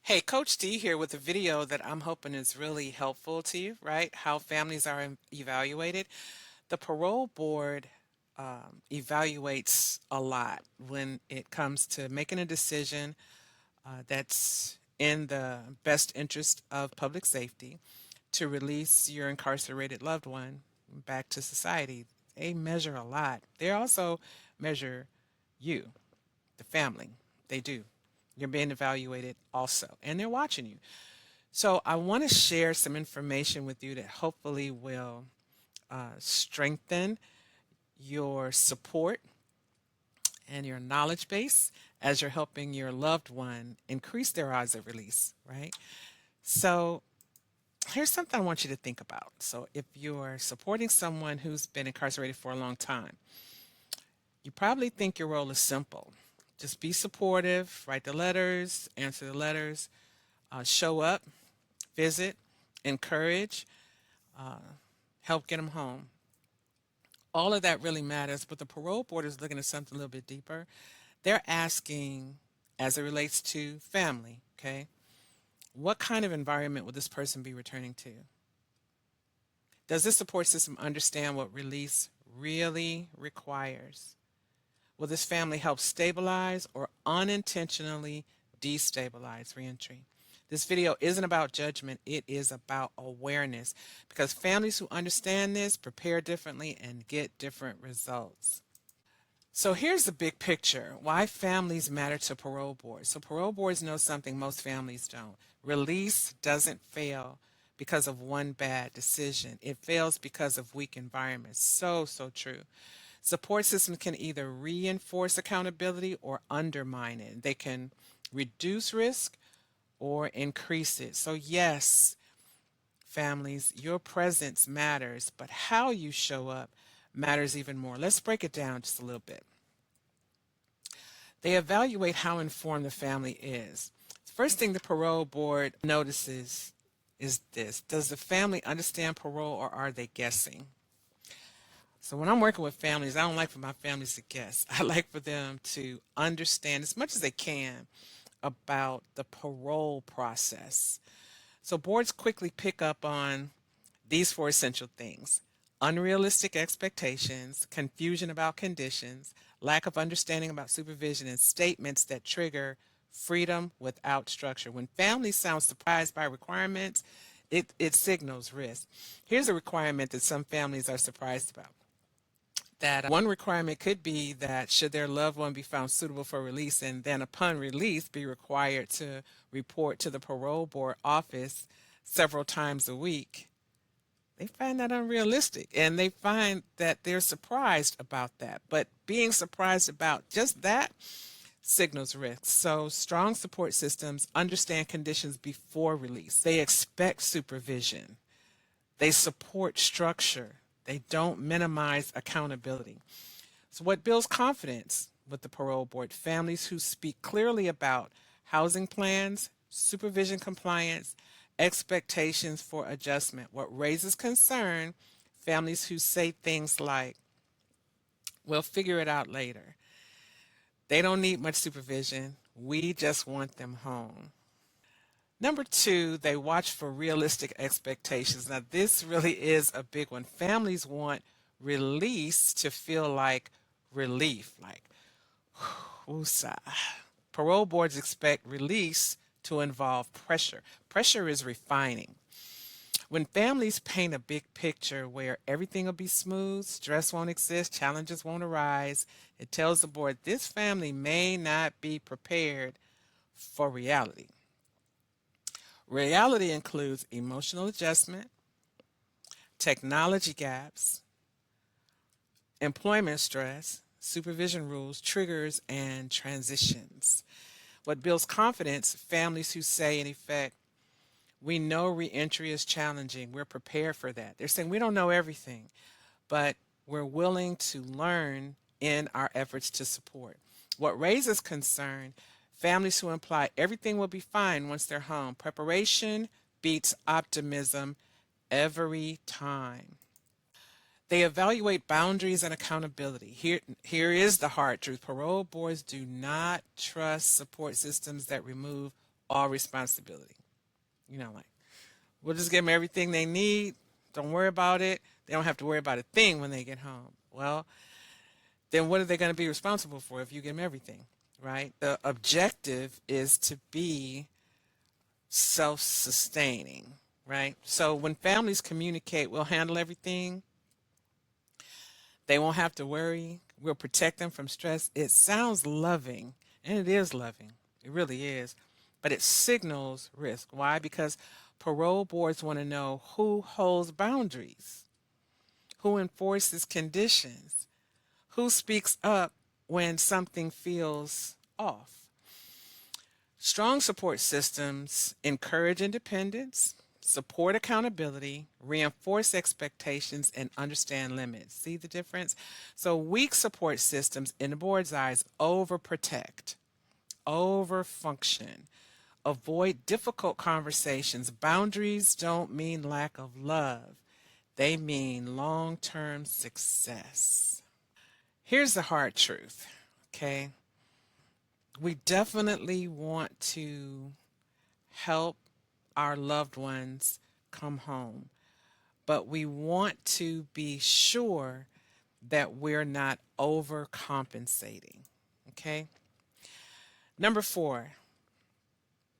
Hey, Coach D here with a video that I'm hoping is really helpful to you, right? How families are evaluated. The parole board evaluates a lot when it comes to making a decision that's in the best interest of public safety to release your incarcerated loved one back to society. They measure a lot. They also measure you, the family. They do. You're being evaluated also, and they're watching you. So, I want to share some information with you that hopefully will strengthen your support and your knowledge base as you're helping your loved one increase their odds of release, right? So, here's something I want you to think about. So, if you're supporting someone who's been incarcerated for a long time, you probably think your role is simple. Just be supportive, write the letters, answer the letters, show up, visit, encourage, uh, help get them home. All of that really matters, but the parole board is looking at something a little bit deeper. They're asking, as it relates to family, okay, what kind of environment will this person be returning to? Does this support system understand what release really requires? Will this family help stabilize or unintentionally destabilize reentry? This video isn't about judgment, it is about awareness because families who understand this prepare differently and get different results. So here's the big picture why families matter to parole boards. So, parole boards know something most families don't. Release doesn't fail because of one bad decision, it fails because of weak environments. So true. Support systems can either reinforce accountability or undermine it. They can reduce risk or increase it. So, yes, families, your presence matters, but how you show up matters even more. Let's break it down just a little bit. They evaluate how informed the family is. First thing the parole board notices is this: does the family understand parole or are they guessing? So when I'm working with families, I don't like for my families to guess. I like for them to understand as much as they can about the parole process. So boards quickly pick up on these four essential things: unrealistic expectations, confusion about conditions, lack of understanding about supervision, and statements that trigger freedom without structure. When families sound surprised by requirements, it signals risk. Here's a requirement that some families are surprised about. That one requirement could be that should their loved one be found suitable for release and then upon release be required to report to the parole board office several times a week. They find that unrealistic and they find that they're surprised about that. But being surprised about just that signals risk. So, strong support systems understand conditions before release. They expect supervision. They support structure. They don't minimize accountability. So, what builds confidence with the parole board? Families who speak clearly about housing plans, supervision compliance, expectations for adjustment. What raises concern? Families who say things like, we'll figure it out later. They don't need much supervision. We just want them home. Number two, they watch for realistic expectations. Now, this really is a big one. Families want release to feel like relief, like woosah. Parole boards expect release to involve pressure. Pressure is refining. When families paint a big picture where everything will be smooth, stress won't exist, challenges won't arise, it tells the board this family may not be prepared for reality. Reality includes emotional adjustment, technology gaps, employment stress, supervision rules, triggers, and transitions. What builds confidence? Families who say, in effect, we know reentry is challenging. We're prepared for that. They're saying we don't know everything, but we're willing to learn in our efforts to support. What raises concern? Families who imply everything will be fine once they're home. Preparation beats optimism every time. They evaluate boundaries and accountability. Here is the hard truth. Parole boards do not trust support systems that remove all responsibility. Like, we'll just give them everything they need. Don't worry about it. They don't have to worry about a thing when they get home. Well, then what are they going to be responsible for if you give them everything, right? The objective is to be self sustaining, right? So when families communicate, we'll handle everything, they won't have to worry, we'll protect them from stress. It sounds loving, and it is loving. It really is. But it signals risk. Why? Because parole boards want to know who holds boundaries, who enforces conditions, who speaks up when something feels off. Strong support systems encourage independence, support accountability, reinforce expectations, and understand limits. See the difference? So, weak support systems, in the board's eyes, overprotect, overfunction, avoid difficult conversations. Boundaries don't mean lack of love, they mean long term success. Here's the hard truth, okay? We definitely want to help our loved ones come home, but we want to be sure that we're not overcompensating, okay? Number 4,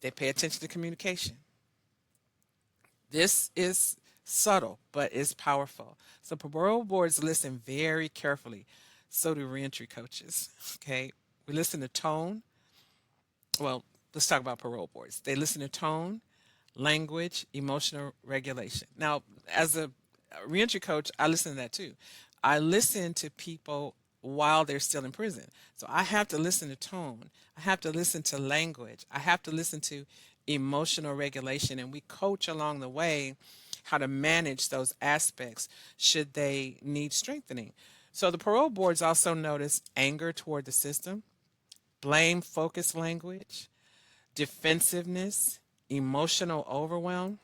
they pay attention to communication. This is subtle, but it's powerful. So parole boards listen very carefully. So do reentry coaches, okay? We listen to tone. Well, let's talk about parole boards. They listen to tone, language, emotional regulation. Now, as a reentry coach, I listen to that too. I listen to people while they're still in prison. So I have to listen to tone. I have to listen to language. I have to listen to emotional regulation. And we coach along the way how to manage those aspects should they need strengthening. So the parole boards also notice anger toward the system, blame focused language, defensiveness, emotional overwhelm.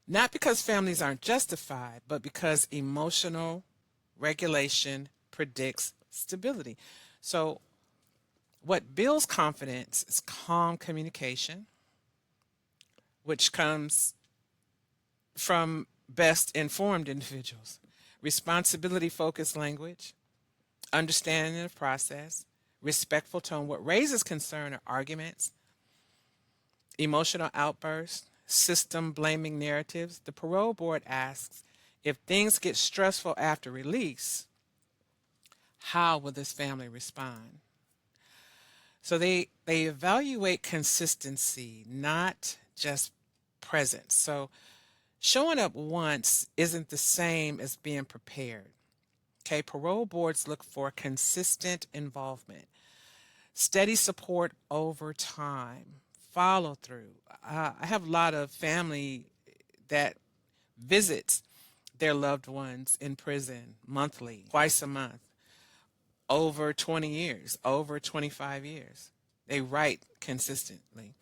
Not because families aren't justified, but because emotional regulation predicts stability. So, what builds confidence is calm communication, which comes from best informed individuals, responsibility focused language, understanding of process, respectful tone. What raises concern are arguments, emotional outbursts, system blaming narratives. The parole board asks, if things get stressful after release, how will this family respond? So they evaluate consistency, not just presence. So showing up once isn't the same as being prepared. Okay, parole boards look for consistent involvement, steady support over time, follow through. I have a lot of family that visits their loved ones in prison monthly, twice a month, over 20 years, over 25 years. They write consistently.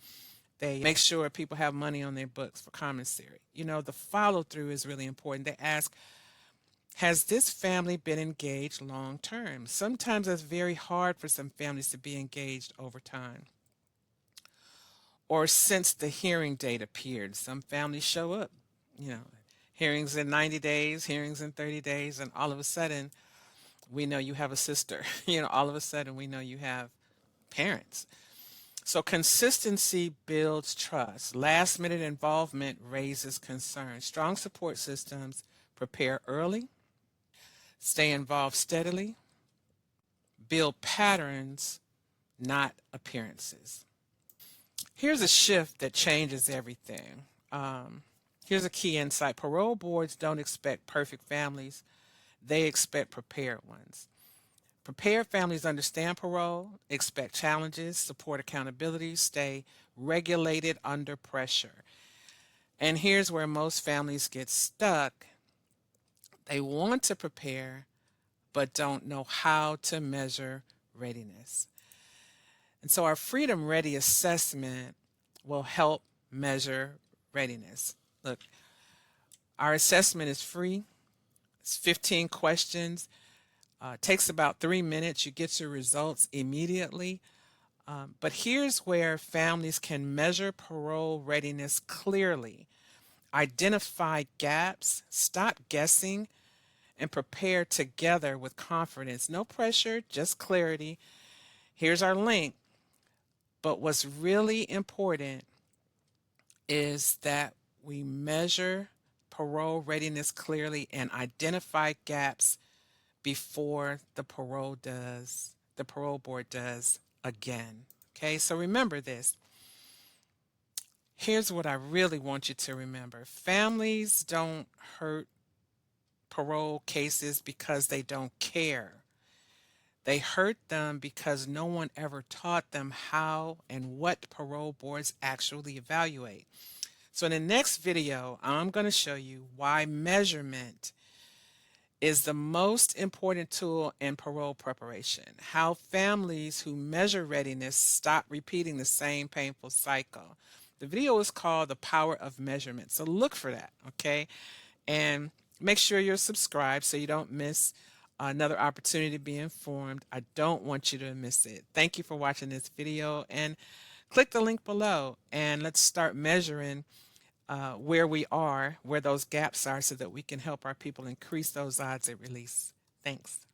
They make sure people have money on their books for commissary. The follow through is really important. They ask, has this family been engaged long term? Sometimes it's very hard for some families to be engaged over time. Or since the hearing date appeared, some families show up, you know, hearings in 90 days, hearings in 30 days, and all of a sudden we know you have a sister. All of a sudden we know you have parents. So consistency builds trust. Last minute involvement raises concern. Strong support systems prepare early, stay involved steadily, build patterns, not appearances. Here's a shift that changes everything. Here's a key insight. Parole boards don't expect perfect families, they expect prepared ones. Prepared families understand parole, expect challenges, support accountability, stay regulated under pressure. And here's where most families get stuck. They want to prepare, but don't know how to measure readiness. And so our Freedom Ready assessment will help measure readiness. Look, our assessment is free. It's 15 questions. Takes about 3 minutes. You get your results immediately. But here's where families can measure parole readiness clearly, identify gaps, stop guessing, and prepare together with confidence. No pressure, just clarity. Here's our link. But what's really important is that we measure parole readiness clearly and identify gaps before the parole board does again. Okay, so remember this. Here's what I really want you to remember. Families don't hurt parole cases because they don't care. They hurt them because no one ever taught them how and what parole boards actually evaluate. So in the next video, I'm going to show you why measurement is the most important tool in parole preparation, how families who measure readiness stop repeating the same painful cycle. The video is called The Power of Measurement, so look for that, okay? And make sure you're subscribed so you don't miss another opportunity to be informed. I don't want you to miss it. Thank you for watching this video, and click the link below and let's start measuring where we are, where those gaps are, so that we can help our people increase those odds at release. Thanks.